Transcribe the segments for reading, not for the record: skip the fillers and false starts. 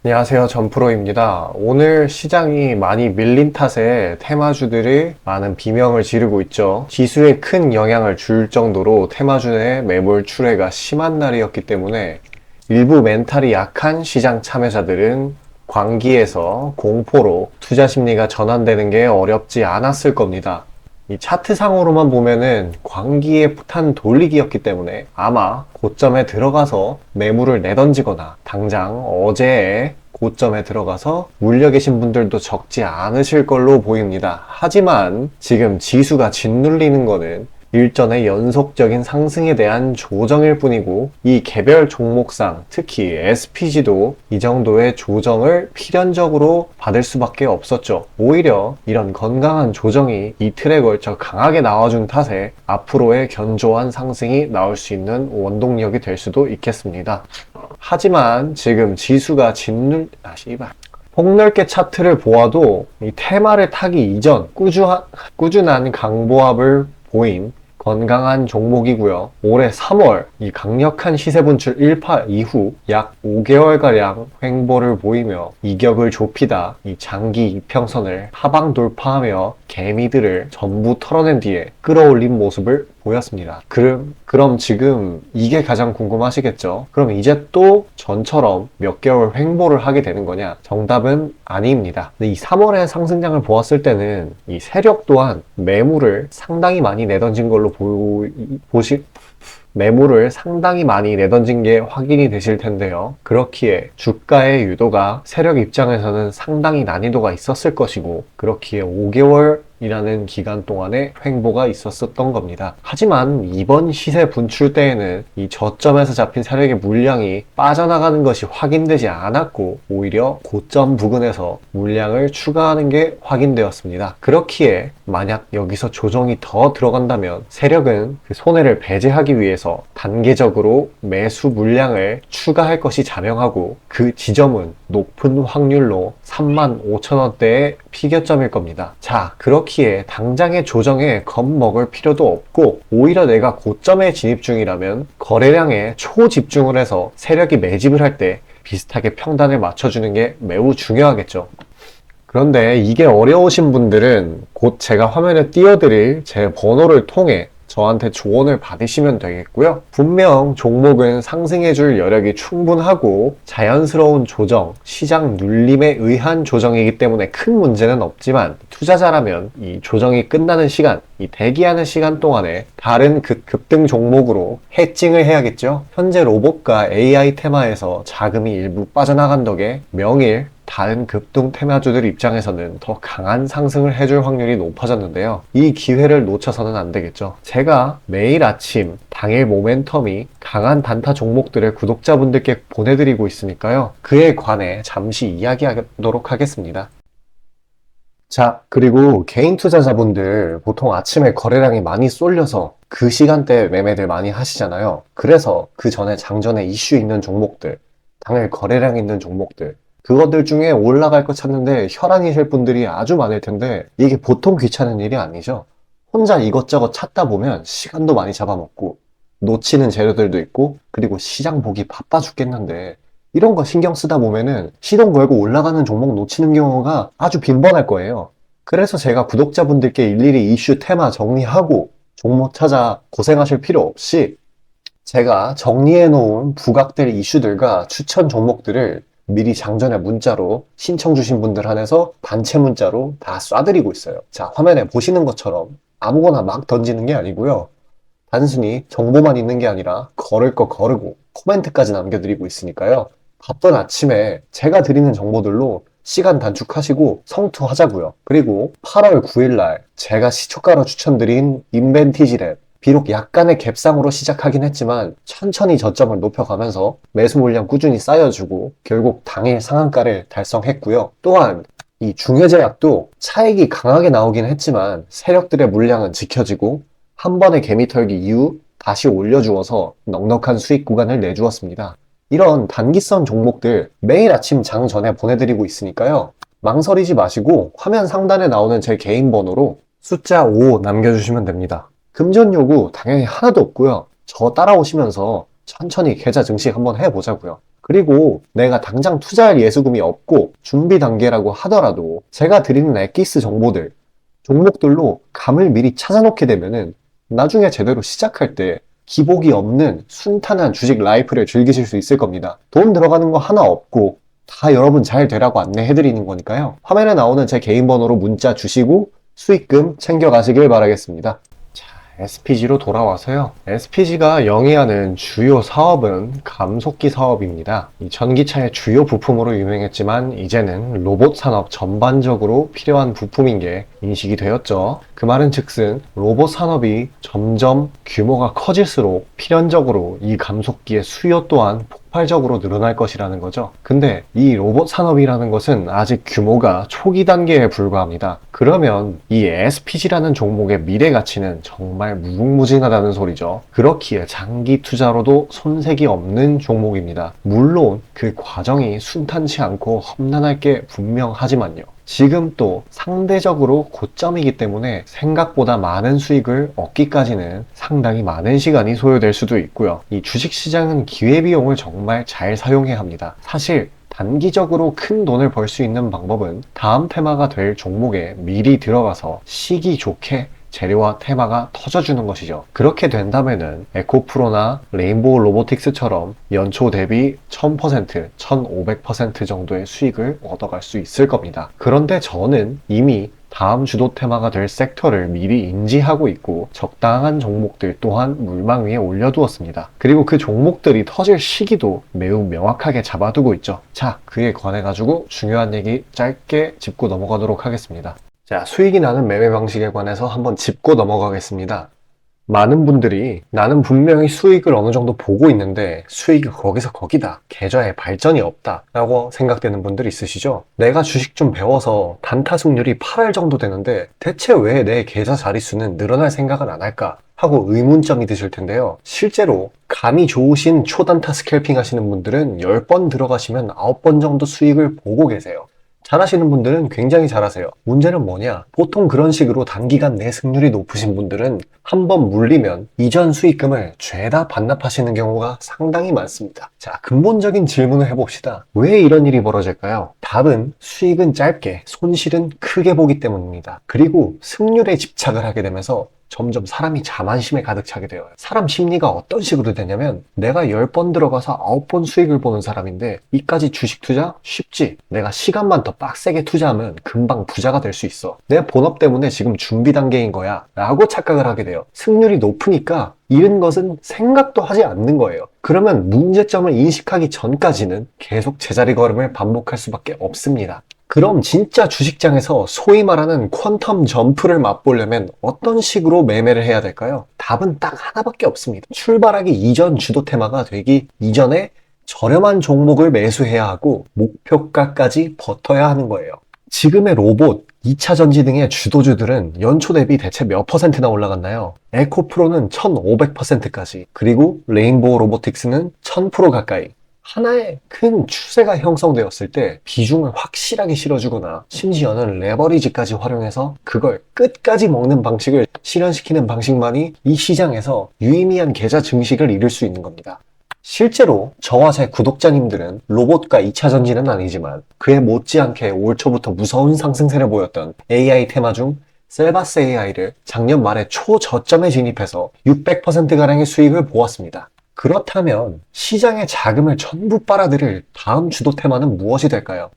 안녕하세요. 전프로입니다. 오늘 시장이 많이 밀린 탓에 테마주들이 많은 비명을 지르고 있죠. 지수에 큰 영향을 줄 정도로 테마주의 매물 출회가 심한 날이었기 때문에 일부 멘탈이 약한 시장 참여자들은 광기에서 공포로 투자 심리가 전환되는 게 어렵지 않았을 겁니다. 이 차트상으로만 보면은 광기의 폭탄 돌리기였기 때문에 아마 고점에 들어가서 매물을 내던지거나 당장 어제의 고점에 들어가서 물려 계신 분들도 적지 않으실 걸로 보입니다. 하지만 지금 지수가 짓눌리는 거는 일전의 연속적인 상승에 대한 조정일 뿐이고 이 개별 종목상 특히 SPG도 이 정도의 조정을 필연적으로 받을 수밖에 없었죠. 오히려 이런 건강한 조정이 이틀에 걸쳐 강하게 나와준 탓에 앞으로의 견조한 상승이 나올 수 있는 원동력이 될 수도 있겠습니다. 하지만 지금 지수가 폭넓게 차트를 보아도 이 테마를 타기 이전 꾸준한 강보합을 보인 건강한 종목이고요. 올해 3월 이 강력한 시세 분출 1파 이후 약 5개월가량 횡보를 보이며 이격을 좁히다 이 장기 이평선을 하방 돌파하며 개미들을 전부 털어낸 뒤에 끌어올린 모습을 보였습니다. 그럼 지금 이게 가장 궁금하시겠죠? 그럼 이제 또 전처럼 몇 개월 횡보를 하게 되는 거냐? 정답은 아닙니다. 근데 이 3월의 상승장을 보았을 때는 이 세력 또한 매물을 상당히 많이 내던진 걸로 매물을 상당히 많이 내던진 게 확인이 되실 텐데요. 그렇기에 주가의 유도가 세력 입장에서는 상당히 난이도가 있었을 것이고 그렇기에 5개월이라는 기간 동안에 횡보가 있었던 겁니다. 하지만 이번 시세 분출 때에는 이 저점에서 잡힌 세력의 물량이 빠져나가는 것이 확인되지 않았고 오히려 고점 부근에서 물량을 추가하는 게 확인되었습니다. 그렇기에 만약 여기서 조정이 더 들어간다면 세력은 그 손해를 배제하기 위해서 단계적으로 매수 물량을 추가할 것이 자명하고 그 지점은 높은 확률로 35,000원대의 피겨점일 겁니다. 자, 그렇기에 당장의 조정에 겁먹을 필요도 없고 오히려 내가 고점에 진입 중이라면 거래량에 초집중을 해서 세력이 매집을 할 때 비슷하게 평단을 맞춰주는 게 매우 중요하겠죠. 그런데 이게 어려우신 분들은 곧 제가 화면에 띄워드릴 제 번호를 통해 저한테 조언을 받으시면 되겠고요. 분명 종목은 상승해줄 여력이 충분하고 자연스러운 조정, 시장 눌림에 의한 조정이기 때문에 큰 문제는 없지만 투자자라면 이 조정이 끝나는 시간, 이 대기하는 시간 동안에 다른 급등 종목으로 해칭을 해야겠죠. 현재 로봇과 AI 테마에서 자금이 일부 빠져나간 덕에 명일 다른 급등 테마주들 입장에서는 더 강한 상승을 해줄 확률이 높아졌는데요. 이 기회를 놓쳐서는 안 되겠죠. 제가 매일 아침 당일 모멘텀이 강한 단타 종목들을 구독자분들께 보내드리고 있으니까요. 그에 관해 잠시 이야기하도록 하겠습니다. 자, 그리고 개인 투자자분들 보통 아침에 거래량이 많이 쏠려서 그 시간대에 매매들 많이 하시잖아요. 그래서 그 전에 장전에 이슈 있는 종목들, 당일 거래량 있는 종목들, 그것들 중에 올라갈 거 찾는데 혈안이실 분들이 아주 많을 텐데 이게 보통 귀찮은 일이 아니죠. 혼자 이것저것 찾다 보면 시간도 많이 잡아먹고 놓치는 재료들도 있고 그리고 시장 보기 바빠 죽겠는데 이런 거 신경 쓰다 보면은 시동 걸고 올라가는 종목 놓치는 경우가 아주 빈번할 거예요. 그래서 제가 구독자분들께 일일이 이슈 테마 정리하고 종목 찾아 고생하실 필요 없이 제가 정리해 놓은 부각될 이슈들과 추천 종목들을 미리 장전에 문자로 신청 주신 분들 한해서 단체 문자로 다 쏴드리고 있어요. 자, 화면에 보시는 것처럼 아무거나 막 던지는 게 아니고요. 단순히 정보만 있는 게 아니라 걸을 거 거르고 코멘트까지 남겨드리고 있으니까요. 바쁜 아침에 제가 드리는 정보들로 시간 단축하시고 성투하자고요. 그리고 8월 9일날 제가 시초가로 추천드린 인벤티지랩 비록 약간의 갭상으로 시작하긴 했지만 천천히 저점을 높여가면서 매수 물량 꾸준히 쌓여주고 결국 당일 상한가를 달성했고요. 또한 이 중해제약도 차익이 강하게 나오긴 했지만 세력들의 물량은 지켜지고 한 번의 개미 털기 이후 다시 올려주어서 넉넉한 수익 구간을 내주었습니다. 이런 단기성 종목들 매일 아침 장 전에 보내드리고 있으니까요. 망설이지 마시고 화면 상단에 나오는 제 개인 번호로 숫자 5 남겨주시면 됩니다. 금전 요구 당연히 하나도 없고요. 저 따라오시면서 천천히 계좌 증식 한번 해보자고요. 그리고 내가 당장 투자할 예수금이 없고 준비 단계라고 하더라도 제가 드리는 엑기스 정보들, 종목들로 감을 미리 찾아놓게 되면은 나중에 제대로 시작할 때 기복이 없는 순탄한 주식 라이프를 즐기실 수 있을 겁니다. 돈 들어가는 거 하나 없고 다 여러분 잘 되라고 안내해드리는 거니까요. 화면에 나오는 제 개인 번호로 문자 주시고 수익금 챙겨가시길 바라겠습니다. SPG로 돌아와서요. SPG가 영위하는 주요 사업은 감속기 사업입니다. 이 전기차의 주요 부품으로 유명했지만 이제는 로봇 산업 전반적으로 필요한 부품인 게 인식이 되었죠. 그 말은 즉슨 로봇 산업이 점점 규모가 커질수록 필연적으로 이 감속기의 수요 또한 폭발적으로 늘어날 것이라는 거죠. 근데 이 로봇 산업이라는 것은 아직 규모가 초기 단계에 불과합니다. 그러면 이 SPG라는 종목의 미래 가치는 정말 무궁무진하다는 소리죠. 그렇기에 장기 투자로도 손색이 없는 종목입니다. 물론 그 과정이 순탄치 않고 험난할 게 분명하지만요. 지금 또 상대적으로 고점이기 때문에 생각보다 많은 수익을 얻기까지는 상당히 많은 시간이 소요될 수도 있고요. 이 주식시장은 기회비용을 정말 잘 사용해야 합니다. 사실 단기적으로 큰 돈을 벌 수 있는 방법은 다음 테마가 될 종목에 미리 들어가서 시기 좋게 재료와 테마가 터져주는 것이죠. 그렇게 된다면은 에코프로나 레인보우 로보틱스처럼 연초 대비 1000%, 1500% 정도의 수익을 얻어갈 수 있을 겁니다. 그런데 저는 이미 다음 주도 테마가 될 섹터를 미리 인지하고 있고 적당한 종목들 또한 물망 위에 올려두었습니다. 그리고 그 종목들이 터질 시기도 매우 명확하게 잡아두고 있죠. 자, 그에 관해가지고 중요한 얘기 짧게 짚고 넘어가도록 하겠습니다. 자, 수익이 나는 매매 방식에 관해서 한번 짚고 넘어가겠습니다. 많은 분들이 나는 분명히 수익을 어느 정도 보고 있는데 수익이 거기서 거기다. 계좌에 발전이 없다. 라고 생각되는 분들 있으시죠? 내가 주식 좀 배워서 단타 승률이 8할 정도 되는데 대체 왜 내 계좌 자릿수는 늘어날 생각은 안 할까? 하고 의문점이 드실 텐데요. 실제로 감이 좋으신 초단타 스캘핑 하시는 분들은 10번 들어가시면 9번 정도 수익을 보고 계세요. 잘하시는 분들은 굉장히 잘하세요. 문제는 뭐냐? 보통 그런 식으로 단기간 내 승률이 높으신 분들은 한번 물리면 이전 수익금을 죄다 반납하시는 경우가 상당히 많습니다. 자, 근본적인 질문을 해봅시다. 왜 이런 일이 벌어질까요? 답은 수익은 짧게, 손실은 크게 보기 때문입니다. 그리고 승률에 집착을 하게 되면서 점점 사람이 자만심에 가득 차게 돼요. 사람 심리가 어떤 식으로 되냐면 내가 10번 들어가서 9번 수익을 보는 사람인데 이까지 주식 투자? 쉽지. 내가 시간만 더 빡세게 투자하면 금방 부자가 될 수 있어. 내 본업 때문에 지금 준비 단계인 거야 라고 착각을 하게 돼요. 승률이 높으니까 잃은 것은 생각도 하지 않는 거예요. 그러면 문제점을 인식하기 전까지는 계속 제자리 걸음을 반복할 수밖에 없습니다. 그럼 진짜 주식장에서 소위 말하는 퀀텀 점프를 맛보려면 어떤 식으로 매매를 해야 될까요? 답은 딱 하나밖에 없습니다. 출발하기 이전 주도 테마가 되기 이전에 저렴한 종목을 매수해야 하고 목표가까지 버텨야 하는 거예요. 지금의 로봇, 2차 전지 등의 주도주들은 연초 대비 대체 몇 %나 올라갔나요? 에코프로는 1500%까지, 그리고 레인보우 로보틱스는 1000% 가까이. 하나의 큰 추세가 형성되었을 때 비중을 확실하게 실어주거나 심지어는 레버리지까지 활용해서 그걸 끝까지 먹는 방식을 실현시키는 방식만이 이 시장에서 유의미한 계좌 증식을 이룰 수 있는 겁니다. 실제로 저와 제 구독자님들은 로봇과 2차 전지는 아니지만 그에 못지않게 올 초부터 무서운 상승세를 보였던 AI 테마 중 셀바스 AI를 작년 말에 초저점에 진입해서 600%가량의 수익을 보았습니다. 그렇다면 시장의 자금을 전부 빨아들일 다음 주도 테마는 무엇이 될까요?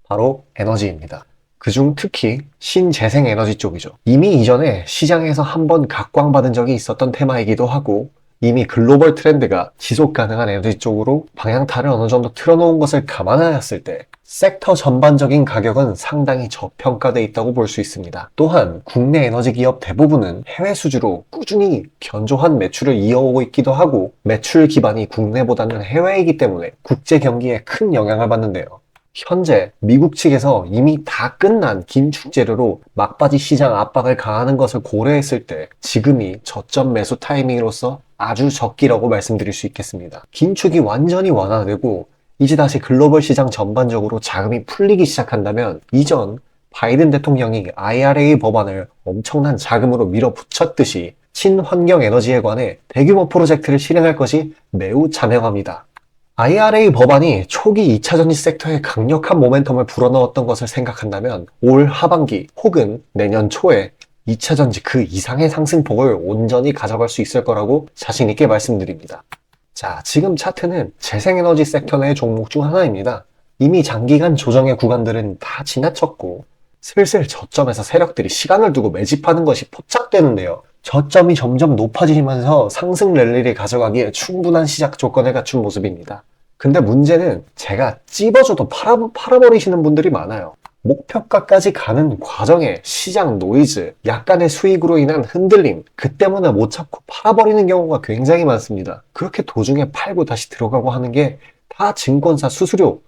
바로 에너지입니다. 그중 특히 신재생 에너지 쪽이죠. 이미 이전에 시장에서 한번 각광받은 적이 있었던 테마이기도 하고 이미 글로벌 트렌드가 지속 가능한 에너지 쪽으로 방향타를 어느 정도 틀어놓은 것을 감안하였을 때 섹터 전반적인 가격은 상당히 저평가되어 있다고 볼 수 있습니다. 또한 국내 에너지 기업 대부분은 해외 수주로 꾸준히 견조한 매출을 이어오고 있기도 하고 매출 기반이 국내보다는 해외이기 때문에 국제 경기에 큰 영향을 받는데요. 현재 미국 측에서 이미 다 끝난 긴축 재료로 막바지 시장 압박을 가하는 것을 고려했을 때 지금이 저점 매수 타이밍으로서 아주 적기라고 말씀드릴 수 있겠습니다. 긴축이 완전히 완화되고 이제 다시 글로벌 시장 전반적으로 자금이 풀리기 시작한다면 이전 바이든 대통령이 IRA 법안을 엄청난 자금으로 밀어붙였듯이 친환경 에너지에 관해 대규모 프로젝트를 실행할 것이 매우 자명합니다. IRA 법안이 초기 2차 전지 섹터에 강력한 모멘텀을 불어넣었던 것을 생각한다면 올 하반기 혹은 내년 초에 2차 전지 그 이상의 상승폭을 온전히 가져갈 수 있을 거라고 자신 있게 말씀드립니다. 자, 지금 차트는 재생에너지 섹터 내 종목 중 하나입니다. 이미 장기간 조정의 구간들은 다 지나쳤고 슬슬 저점에서 세력들이 시간을 두고 매집하는 것이 포착되는데요. 저점이 점점 높아지면서 상승 랠리를 가져가기에 충분한 시작 조건을 갖춘 모습입니다. 근데 문제는 제가 찝어줘도 팔아버리시는 분들이 많아요. 목표가까지 가는 과정에 시장 노이즈, 약간의 수익으로 인한 흔들림, 그 때문에 못 참고 팔아버리는 경우가 굉장히 많습니다. 그렇게 도중에 팔고 다시 들어가고 하는 게 다 증권사 수수료,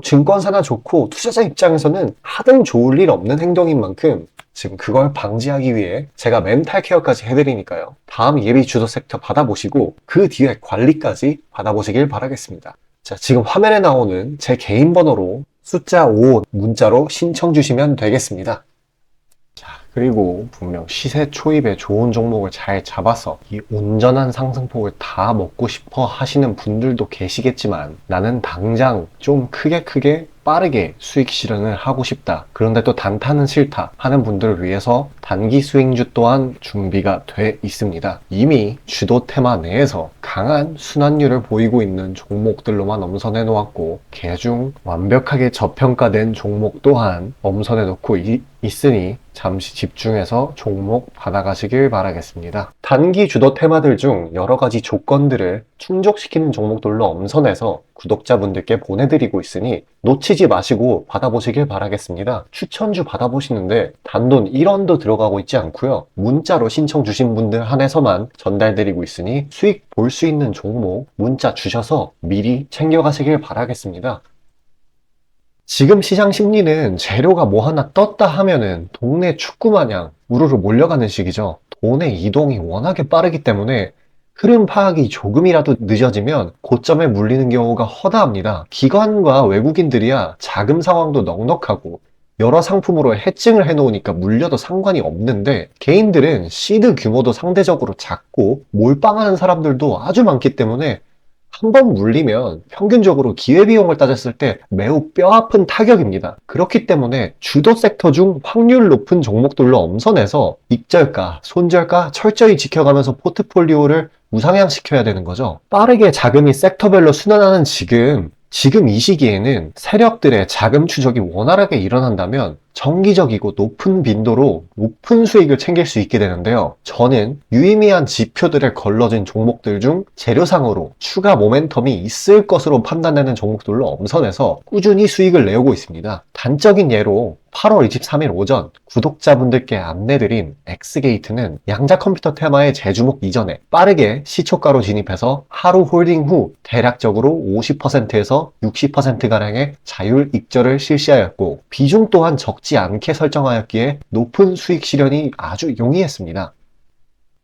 증권사나 좋고 투자자 입장에서는 하등 좋을 일 없는 행동인 만큼 지금 그걸 방지하기 위해 제가 멘탈 케어까지 해드리니까요. 다음 예비 주도 섹터 받아보시고 그 뒤에 관리까지 받아보시길 바라겠습니다. 자, 지금 화면에 나오는 제 개인 번호로 숫자 5 문자로 신청 주시면 되겠습니다. 자, 그리고 분명 시세 초입에 좋은 종목을 잘 잡아서 이 온전한 상승폭을 다 먹고 싶어 하시는 분들도 계시겠지만 나는 당장 좀 크게 빠르게 수익 실현을 하고 싶다. 그런데 또 단타는 싫다 하는 분들을 위해서 단기 수익주 또한 준비가 돼 있습니다. 이미 주도 테마 내에서 강한 순환율을 보이고 있는 종목들로만 엄선해 놓았고 개중 완벽하게 저평가된 종목 또한 엄선해 놓고 있으니 잠시 집중해서 종목 받아가시길 바라겠습니다. 단기 주도 테마들 중 여러 가지 조건들을 충족시키는 종목들로 엄선해서 구독자분들께 보내드리고 있으니 놓치지 마시고 받아보시길 바라겠습니다. 추천주 받아보시는데 단돈 1원도 들어가고 있지 않고요. 문자로 신청 주신 분들 한해서만 전달드리고 있으니 수익 볼 수 있는 종목 문자 주셔서 미리 챙겨가시길 바라겠습니다. 지금 시장 심리는 재료가 뭐 하나 떴다 하면은 동네 축구 마냥 우르르 몰려가는 시기죠. 돈의 이동이 워낙에 빠르기 때문에 흐름 파악이 조금이라도 늦어지면 고점에 물리는 경우가 허다합니다. 기관과 외국인들이야 자금 상황도 넉넉하고 여러 상품으로 해칭을 해놓으니까 물려도 상관이 없는데 개인들은 시드 규모도 상대적으로 작고 몰빵하는 사람들도 아주 많기 때문에 한 번 물리면 평균적으로 기회비용을 따졌을 때 매우 뼈아픈 타격입니다. 그렇기 때문에 주도 섹터 중 확률 높은 종목들로 엄선해서 익절가, 손절가 철저히 지켜가면서 포트폴리오를 우상향시켜야 되는 거죠. 빠르게 자금이 섹터별로 순환하는 지금 이 시기에는 세력들의 자금 추적이 원활하게 일어난다면 정기적이고 높은 빈도로 높은 수익을 챙길 수 있게 되는데요. 저는 유의미한 지표들을 걸러진 종목들 중 재료상으로 추가 모멘텀이 있을 것으로 판단되는 종목들로 엄선해서 꾸준히 수익을 내오고 있습니다. 단적인 예로 8월 23일 오전 구독자분들께 안내드린 엑스게이트는 양자 컴퓨터 테마의 재주목 이전에 빠르게 시초가로 진입해서 하루 홀딩 후 대략적으로 50%에서 60%가량의 자율 익절을 실시하였고 비중 또한 적지 않게 설정하였기에 높은 수익 실현이 아주 용이했습니다.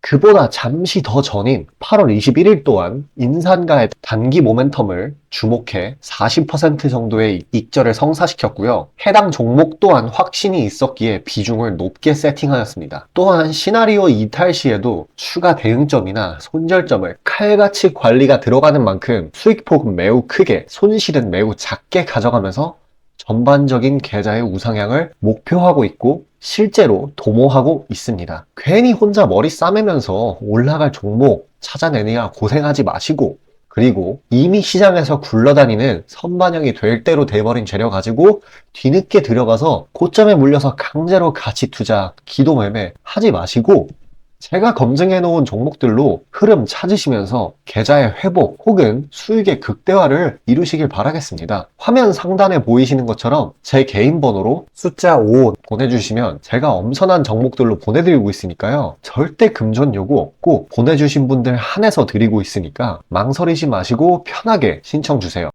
그보다 잠시 더 전인 8월 21일 또한 인산가의 단기 모멘텀을 주목해 40% 정도의 익절을 성사시켰고요. 해당 종목 또한 확신이 있었기에 비중을 높게 세팅하였습니다. 또한 시나리오 이탈 시에도 추가 대응점이나 손절점을 칼같이 관리가 들어가는 만큼 수익폭은 매우 크게, 손실은 매우 작게 가져가면서 전반적인 계좌의 우상향을 목표하고 있고 실제로 도모하고 있습니다. 괜히 혼자 머리 싸매면서 올라갈 종목 찾아내느냐 고생하지 마시고 그리고 이미 시장에서 굴러다니는 선반영이 될 대로 돼버린 재료 가지고 뒤늦게 들어가서 고점에 물려서 강제로 가치 투자, 기도 매매 하지 마시고 제가 검증해 놓은 종목들로 흐름 찾으시면서 계좌의 회복 혹은 수익의 극대화를 이루시길 바라겠습니다. 화면 상단에 보이시는 것처럼 제 개인 번호로 숫자 5 보내주시면 제가 엄선한 종목들로 보내드리고 있으니까요. 절대 금전 요구 없고 보내주신 분들 한해서 드리고 있으니까 망설이지 마시고 편하게 신청 주세요.